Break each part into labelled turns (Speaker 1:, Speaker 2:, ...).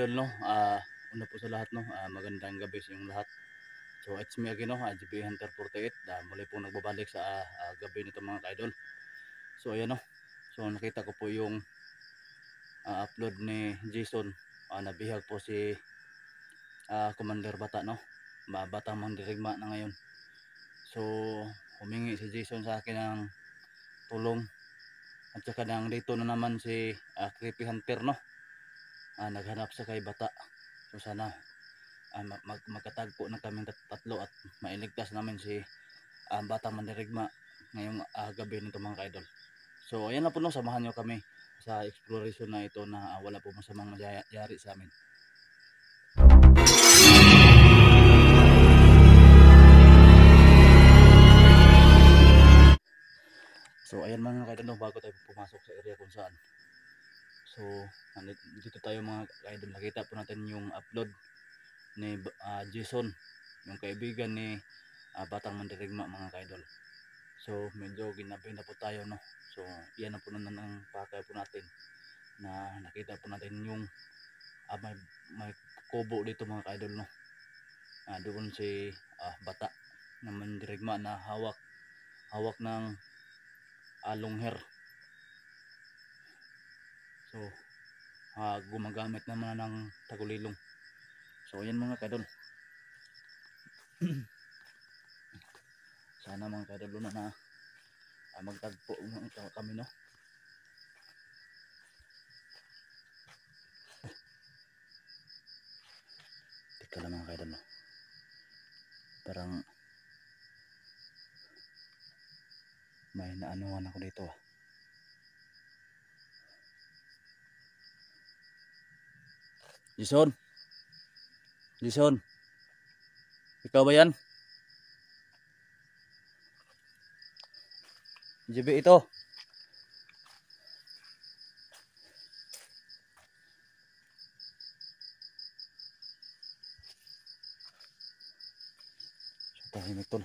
Speaker 1: idol, no, una po sa lahat, no, magandang gabi sa inyong lahat. So it's me again, no, GB Hunter 48, muli po nagbabalik sa gabi nito mga ka-idol. So ayan, no, so nakita ko po yung upload ni Jason, nabihag po si Commander Bata, no, Batang Mandirigma na ngayon. So humingi si Jason sa akin ng tulong, at saka nang dito na naman si Creepy Hunter, no, naghanap sa kay Bata. So sana magkatagpo na kaming tatlo at mailigtas namin si Batang Mandirigma ngayong gabi nito mga ka-idol. So ayan na po, no, samahan nyo kami sa exploration na ito na wala po masamang mayayari sa amin. So ayan mga ka-idol, no, bago tayo pumasok sa area kung saan. So dito tayo mga ka-idol, nakita po natin yung upload ni Jason, yung kaibigan ni Batang Mandirigma mga ka-idol. So medyo ginabi na po tayo, no. So yan na po naman ang pakay po natin, na nakita po natin yung may kubo dito mga ka-idol, no. Doon si Bata na Mandirigma na hawak ng longher. So gumagamit naman ng tagulilong. So yan mga ka-idol. Sana mga ka-idol na magtagpo kami, no. Teka lang mga ka-idol, no. Parang may naanuhan ako dito. Jason, ikaw ba yan? JB ito. So tahimik tol.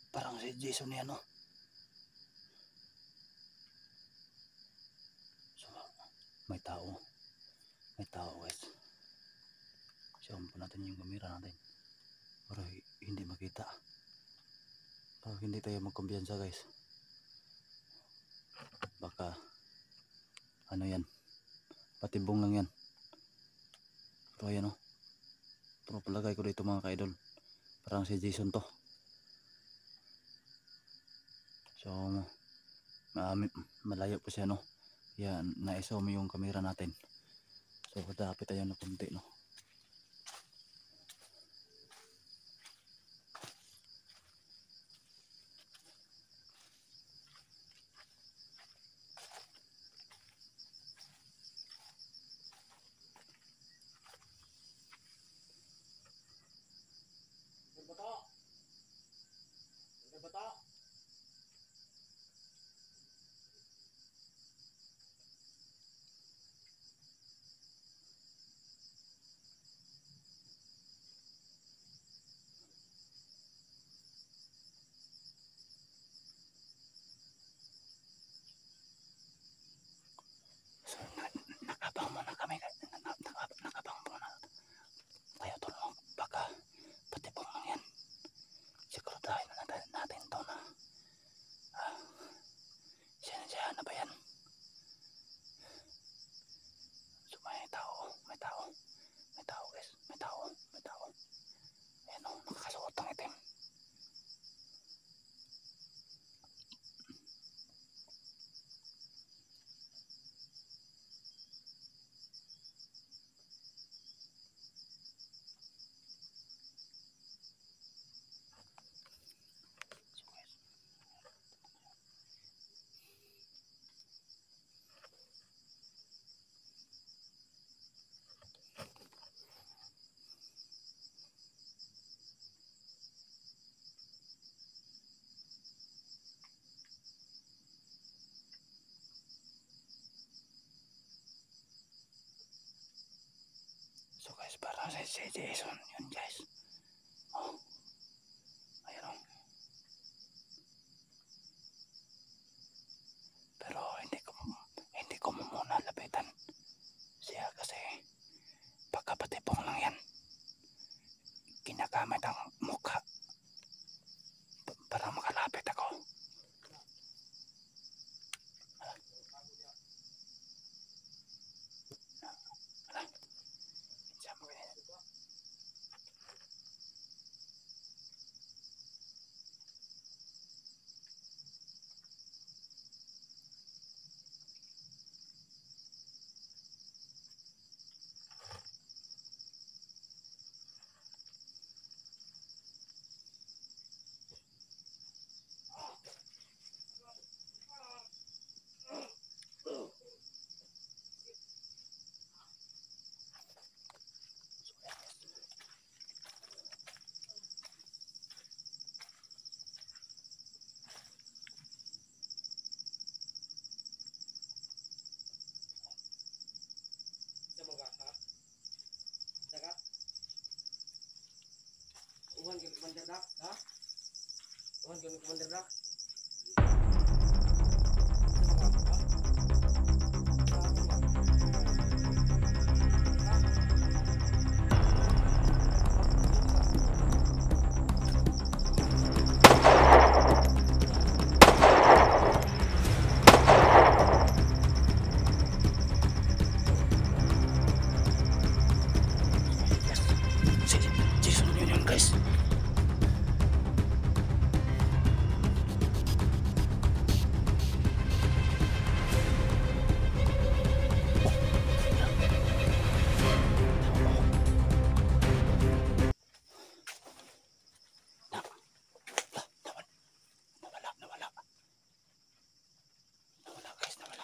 Speaker 1: Parang si Jason yan, no. So may tao guys. Siyawan po natin yung kamera natin para hindi makita, para hindi tayo magkumbiyansa guys. Baka ano yan, patibong lang yan. Pero ayan, no, pero palagay ko dito mga ka-idol, parang si Jason to. So malayo po siya, no. Yan, naisaw mo yung kamera natin. So patapit tayo na kunti, no. Si Jason, yun guys. Oh. Ayan o. Pero hindi ko muna lapitan siya kasi pagkapatibong lang yan. Ginagamit ang mukha para makalapit ako.
Speaker 2: Uwan kami Commander Dak, ha? Uwan kami Commander Dak.
Speaker 1: Jason yun guys. Nawala guys, nawala.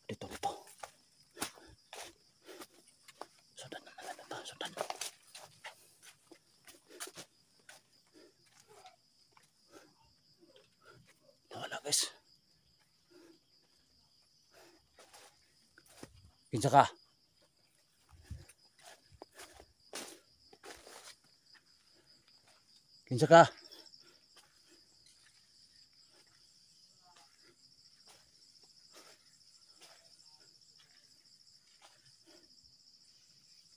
Speaker 1: Dito. Sundan naman ito, sundan. Nawala guys. Kinsa ka? Kinsa ka?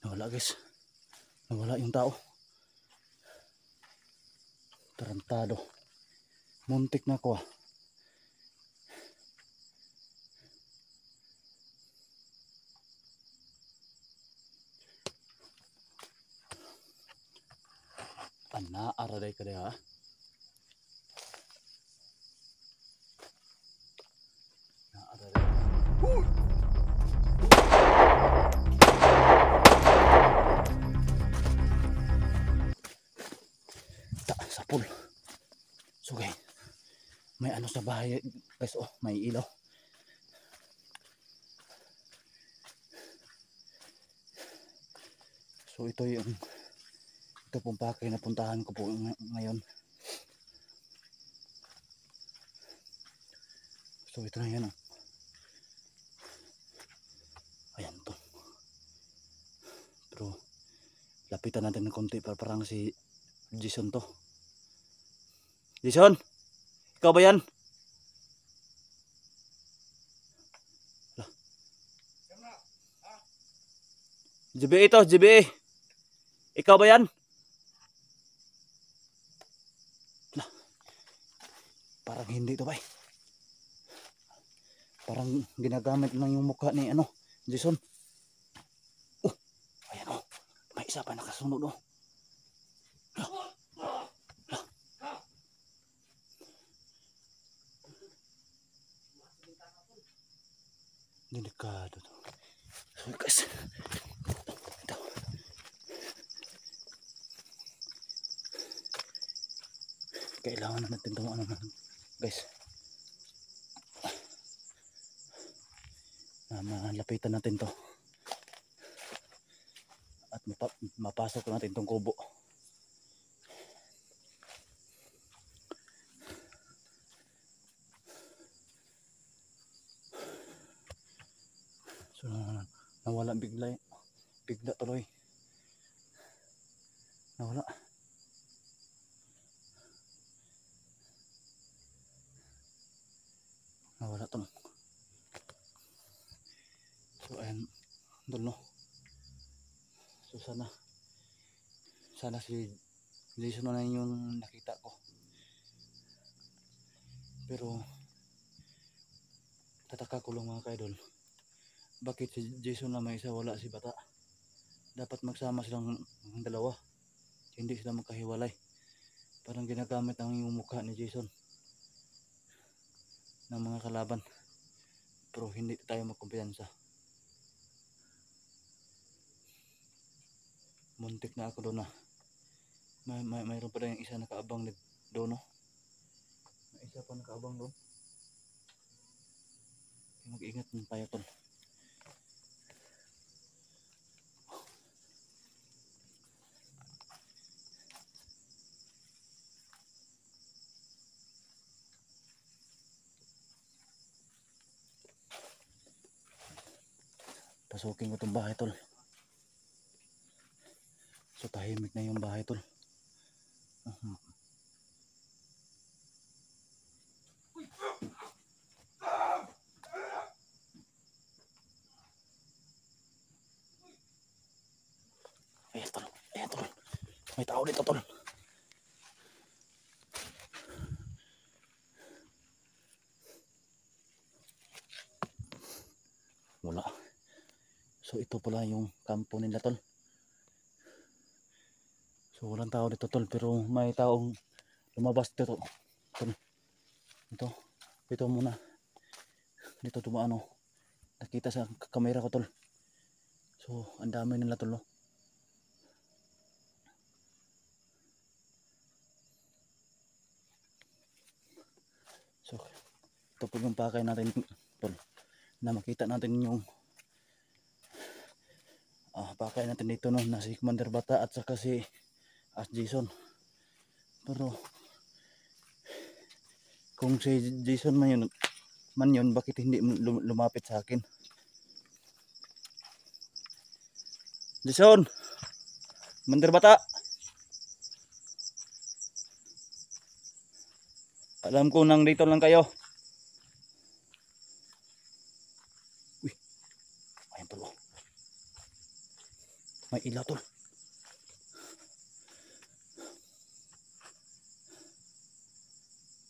Speaker 1: Nawala guys. Nawala yung tao. Tarantado. Muntik na ako ah. Naaraday ka ha. Naaraday. Sapul. Sugay. May ano sa bahay guys, oh, may ilaw. So ito pong pakay na puntahan ko po ngayon. So ito na yan oh. Ayan to. Pero lapitan natin ng konti para parang si Jason to. Jason, ikaw ba yan? GBA ito, GBA. Ikaw ba yan? Parang hindi to ba? Parang ginagamit lang yung mukha ni Jason. Oh, ayan oh. May isa pa nakasunod oh. Delikado to. So guys, ito. Kailangan na natin itong guys. Malapitan natin to. At mapasok natin itong kubo. So nawala bigla bigla tuloy. Nawala. Nawala tol. So ayan tol no. So sana si Jason na yung nakita ko. Pero tataka ko lang mga kaidol. Bakit si Jason na may isa wala si Bata? Dapat magsama silang dalawa. Hindi sila magkahiwalay. Parang ginagamit ang yung mukha ni Jason ng mga kalaban. Pero hindi tayo magkumpiyansa. Muntik na ako doon na. Mayroon pa rin yung isa nakaabang doon no. May isa pa nakaabang doon. Mag-ingat ng tayo tol. Pasukin ko itong bahay tol. So tahimik na yung bahay tol. Ayan tol. Ayan tol. May tao dito tol. Wala. So ito pala yung kampo nila tol. So walang tao dito tol, pero may taong lumabas dito tol. Ito muna. Dito dumaano. Nakita sa kamera ko tol. So ang dami nila tol no. So ito po yung pakay natin tol. Na makita natin yung pakay natin dito no, na si Commander Bata at saka si Jason. Pero kung si Jason man yun, bakit hindi lumapit sa akin? Jason! Commander Bata! Alam ko nang dito lang kayo. Uy! Ayan tol. May ilaw tol.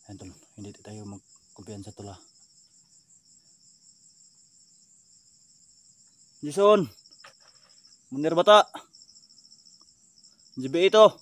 Speaker 1: Ayan tol. Hindi tayo magkumpiyansa tol ha. Jason! Commander Bata! GB ito!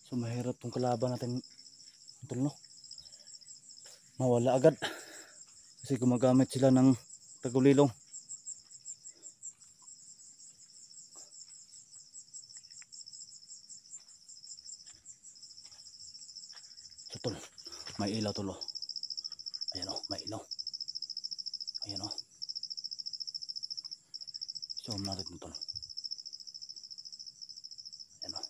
Speaker 1: So mahirap tong kalaban natin tol no. Mawala agad. Kasi gumagamit sila ng tagulilong. So tol, may ilaw tol oh. Ayan oh, may ilaw. Ayan oh. Zoom natin tol. Ayan oh.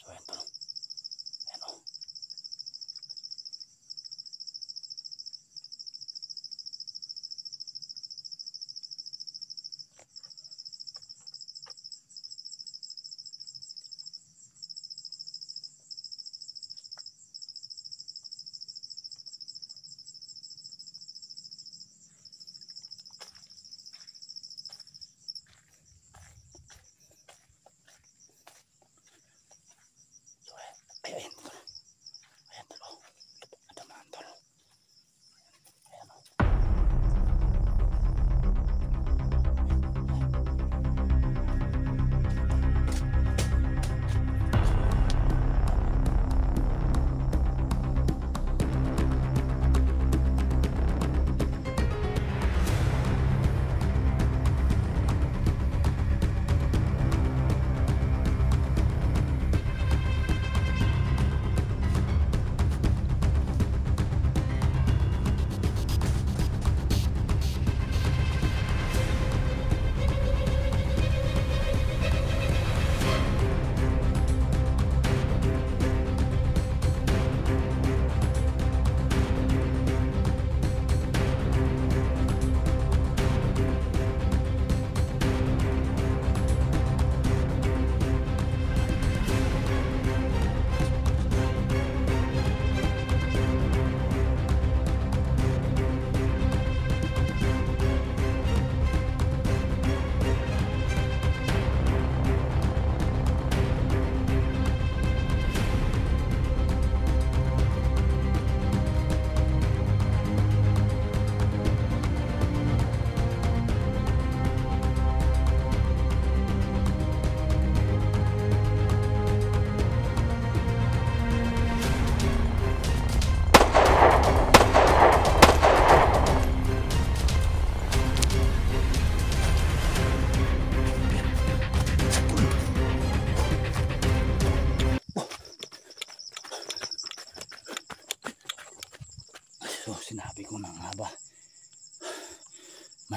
Speaker 1: So ayan tol. Ayan oh.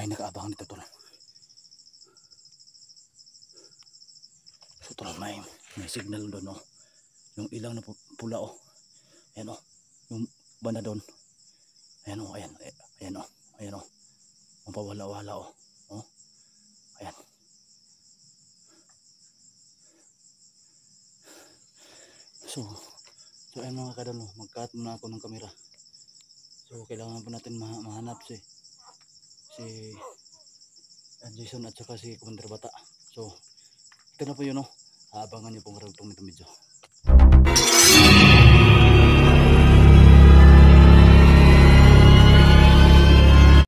Speaker 1: may nakaabangan dito tol. So tol, may signal doon oh. Yung ilang na pula oh. Ayan oh. Yung banda doon. Ayan oh, ayan. Ayan oh. Ayan oh. Ang pawala-wala oh. Oh. Ayan. So ayan mga kadol, mag-cut muna ako ng kamera. So kailangan po natin mahanap si Jason at saka si Commander Bata. So ito na po yun oh. Abangan nyo pong karagtong nito medyo.